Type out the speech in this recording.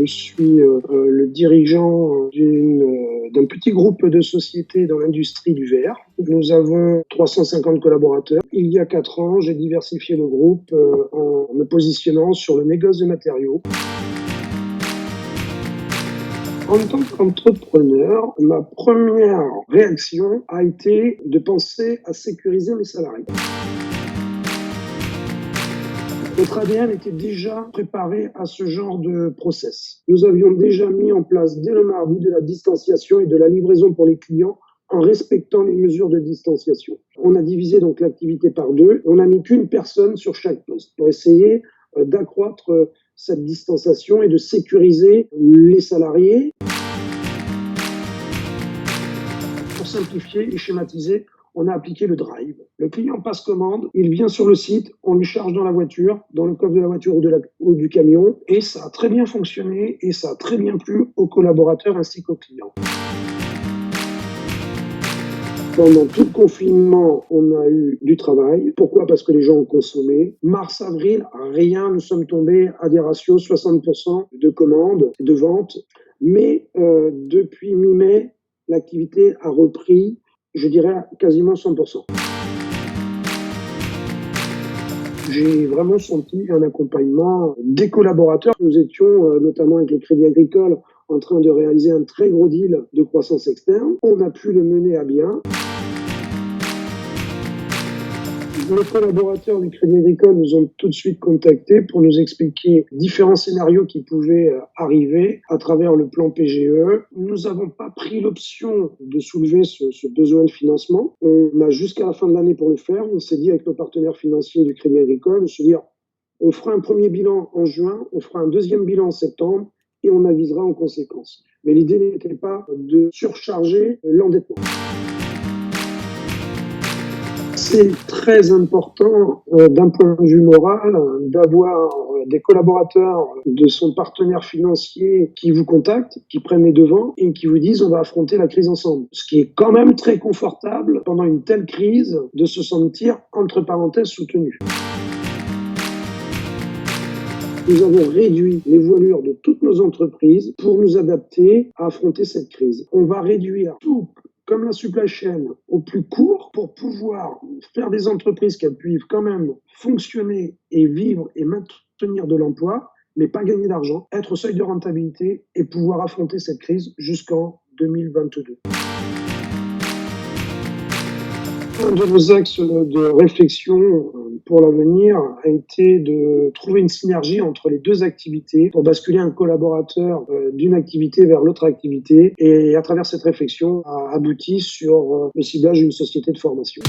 Je suis le dirigeant d'un petit groupe de sociétés dans l'industrie du verre. Nous avons 350 collaborateurs. Il y a 4 ans, j'ai diversifié le groupe en me positionnant sur le négoce de matériaux. En tant qu'entrepreneur, ma première réaction a été de penser à sécuriser mes salariés. Notre ADN était déjà préparé à ce genre de process. Nous avions déjà mis en place dès le mardi de la distanciation et de la livraison pour les clients en respectant les mesures de distanciation. On a divisé donc l'activité par 2. On n'a mis qu'une personne sur chaque poste pour essayer d'accroître cette distanciation et de sécuriser les salariés. Pour simplifier et schématiser, on a appliqué le drive. Le client passe commande, il vient sur le site, on lui charge dans la voiture, dans le coffre de la voiture ou du camion, et ça a très bien fonctionné et ça a très bien plu aux collaborateurs ainsi qu'aux clients. Pendant tout le confinement, on a eu du travail. Pourquoi? Parce que les gens ont consommé. Mars, avril, rien, nous sommes tombés à des ratios 60% de commandes, de ventes. Mais depuis mi-mai, l'activité a repris, je dirais, quasiment 100%. J'ai vraiment senti un accompagnement des collaborateurs. Nous étions, notamment avec le Crédit Agricole, en train de réaliser un très gros deal de croissance externe. On a pu le mener à bien. Les collaborateurs du Crédit Agricole nous ont tout de suite contactés pour nous expliquer différents scénarios qui pouvaient arriver à travers le plan PGE. Nous n'avons pas pris l'option de soulever ce besoin de financement. On a jusqu'à la fin de l'année pour le faire. On s'est dit avec nos partenaires financiers du Crédit Agricole de se dire on fera un premier bilan en juin, on fera un deuxième bilan en septembre et on avisera en conséquence. Mais l'idée n'était pas de surcharger l'endettement. C'est très important d'un point de vue moral d'avoir des collaborateurs de son partenaire financier qui vous contactent, qui prennent les devants et qui vous disent on va affronter la crise ensemble. Ce qui est quand même très confortable pendant une telle crise de se sentir entre parenthèses soutenu. Nous avons réduit les voilures de toutes nos entreprises pour nous adapter à affronter cette crise. On va réduire tout, comme la supply chain, au plus court pour pouvoir faire des entreprises qui puissent quand même fonctionner et vivre et maintenir de l'emploi, mais pas gagner d'argent, être au seuil de rentabilité et pouvoir affronter cette crise jusqu'en 2022. Un de nos axes de réflexion pour l'avenir a été de trouver une synergie entre les deux activités pour basculer un collaborateur d'une activité vers l'autre activité. Et à travers cette réflexion, a abouti sur le ciblage d'une société de formation.